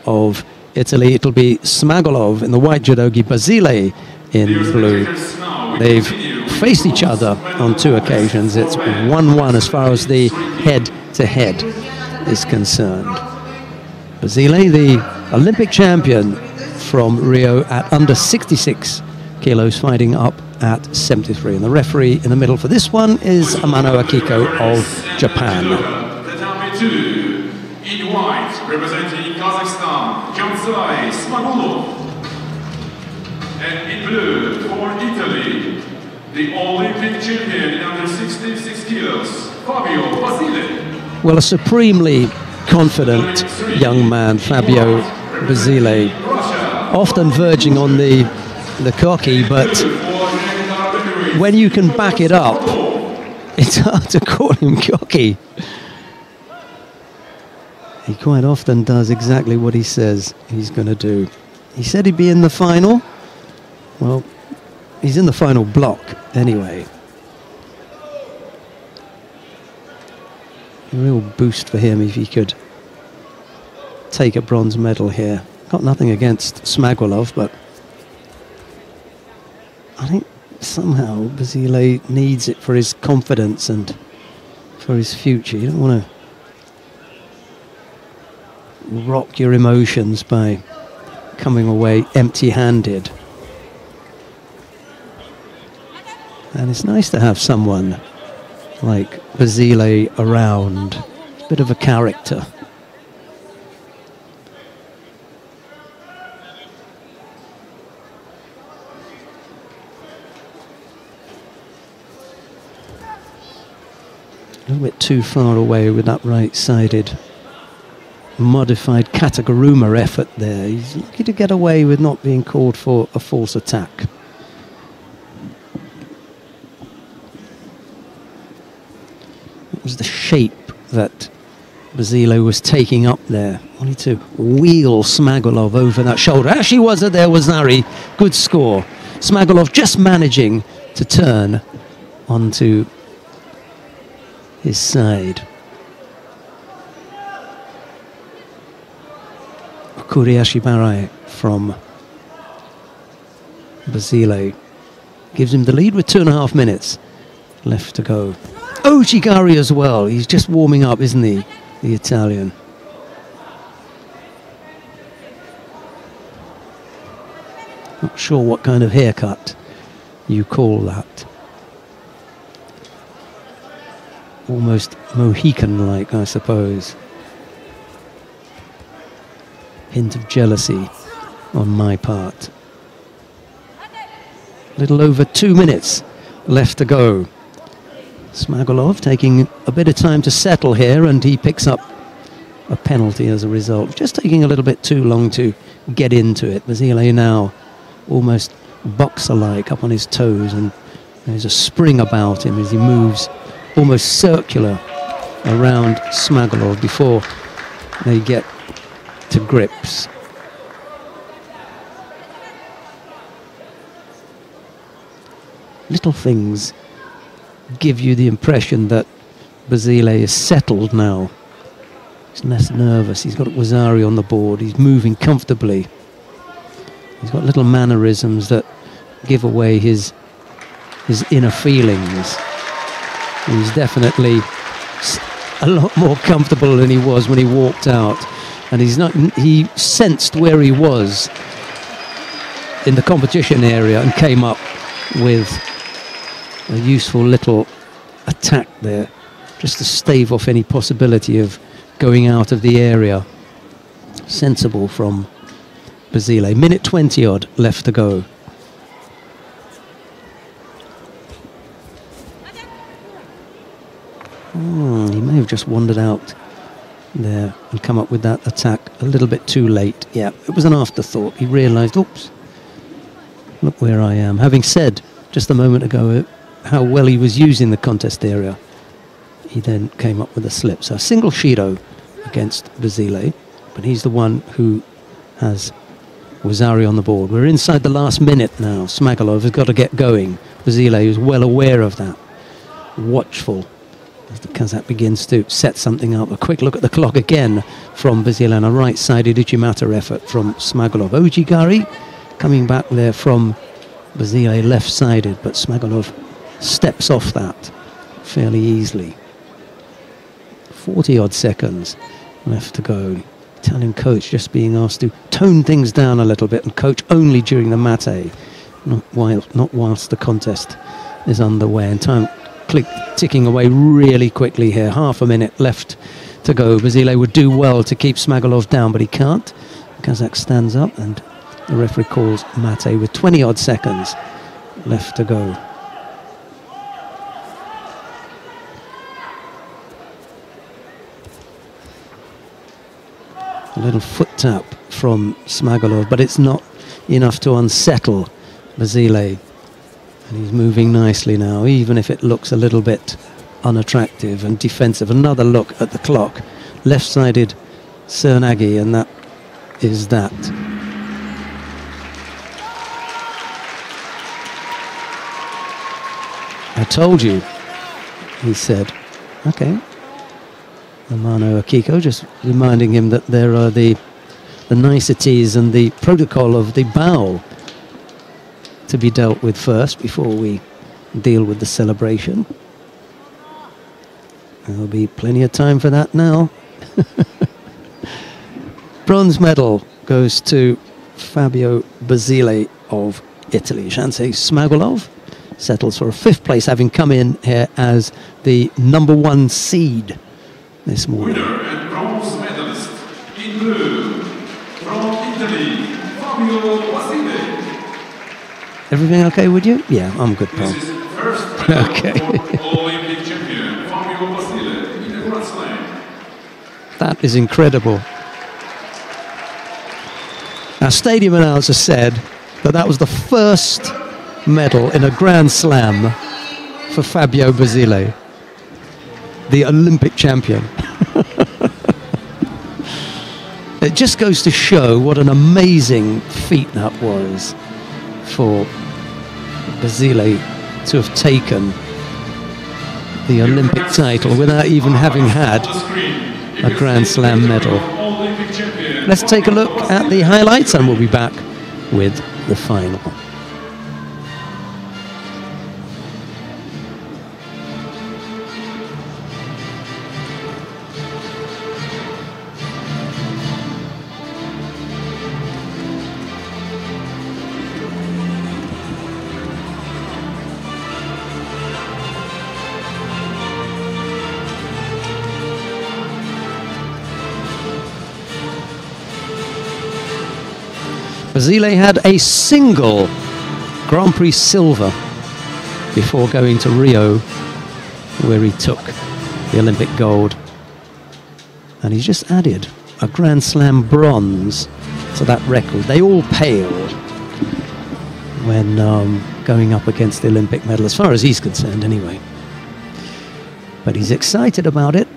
of Italy. It'll be Smagulov in the white judogi, Basile in blue. They've faced each other on 2 occasions. It's 1-1 as far as the head-to-head is concerned. Basile, the Olympic champion from Rio at under 66 kilos, fighting up at 73. And the referee in the middle for this one is Amano Akiko of Japan. In white, representing Kazakhstan, Zhansay, Smagulov. And in blue, for Italy, the Olympic champion in under 66 kilos, Fabio, Basile. Well, a supremely confident young man, Fabio Basile, often verging on the cocky, but when you can back it up, it's hard to call him cocky. He quite often does exactly what he says he's going to do. He said he'd be in the final. Well, he's in the final block anyway. A real boost for him if he could take a bronze medal here. Got nothing against Smagulov, but I think somehow Basile needs it for his confidence and for his future. You don't want to rock your emotions by coming away empty-handed. And it's nice to have someone like Basile around. A bit of a character. A little bit too far away with that right-sided modified Kategoruma effort there. He's lucky to get away with not being called for a false attack. It was the shape that Basile was taking up there. Wanted to wheel Smagulov over that shoulder. Actually was it there, was Zari. Good score. Smagulov just managing to turn onto his side. Kuriashibarai from Basile gives him the lead with 2.5 minutes left to go. Chigari as well. He's just warming up, isn't he? The Italian. Not sure what kind of haircut you call that. Almost Mohican-like, I suppose. Hint of jealousy on my part. Little over 2 minutes left to go. Smagulov taking a bit of time to settle here, and he picks up a penalty as a result. Just taking a little bit too long to get into it. Basile now almost boxer-like, up on his toes, and there's a spring about him as he moves almost circular around Smagulov before they get to grips. Little things give you the impression that Basile is settled now. He's less nervous. He's got Wazari on the board. He's moving comfortably. He's got little mannerisms that give away his inner feelings. He's definitely a lot more comfortable than he was when he walked out. And he sensed where he was in the competition area and came up with a useful little attack there, just to stave off any possibility of going out of the area. Sensible from Basile. Minute 20 odd left to go. He may have just wandered out there and come up with that attack a little bit too late. Yeah, it was an afterthought. He realised, oops, look where I am. Having said just a moment ago how well he was using the contest area, he then came up with a slip. So a single Shido against Basile, but he's the one who has Wazari on the board. We're inside the last minute now. Smagulov has got to get going. Basile is well aware of that. Watchful As the Kazakh begins to set something up. A quick look at the clock again from Basile, and a right-sided Uchimata effort from Smagulov. Ojigari coming back there from Basile, left-sided, but Smagulov steps off that fairly easily. 40-odd seconds left to go. Italian coach just being asked to tone things down a little bit and coach only during the mate, not whilst the contest is underway. And time ticking away really quickly here. Half a minute left to go. Basile would do well to keep Smagulov down, but he can't. Kazakh stands up and the referee calls mate with 20-odd seconds left to go. A little foot tap from Smagulov, but it's not enough to unsettle Basile. And he's moving nicely now, even if it looks a little bit unattractive and defensive. Another look at the clock. Left-sided Cernaghi, and that is that. I told you, he said. Okay. Amano Akiko just reminding him that there are the niceties and the protocol of the bow to be dealt with first before we deal with the celebration. There'll be plenty of time for that now. Bronze medal goes to Fabio Basile of Italy. Zhansay Smagulov settles for a 5th place, having come in here as the #1 seed this morning. Winner and bronze medalist in blue from Italy, Fabio Basile. Everything okay with you? Yeah, I'm good, pal. This is first medal Okay. for Olympic champion Fabio Basile in the Grand Slam. That is incredible. Our stadium announcer said that that was the first medal in a Grand Slam for Fabio Basile, the Olympic champion. It just goes to show what an amazing feat that was for Basile to have taken the Olympic title without even having had a Grand Slam medal. Let's take a look at the highlights and we'll be back with the final. Basile had a single Grand Prix silver before going to Rio, where he took the Olympic gold. And he's just added a Grand Slam bronze to that record. They all paled when going up against the Olympic medal, as far as he's concerned anyway. But he's excited about it.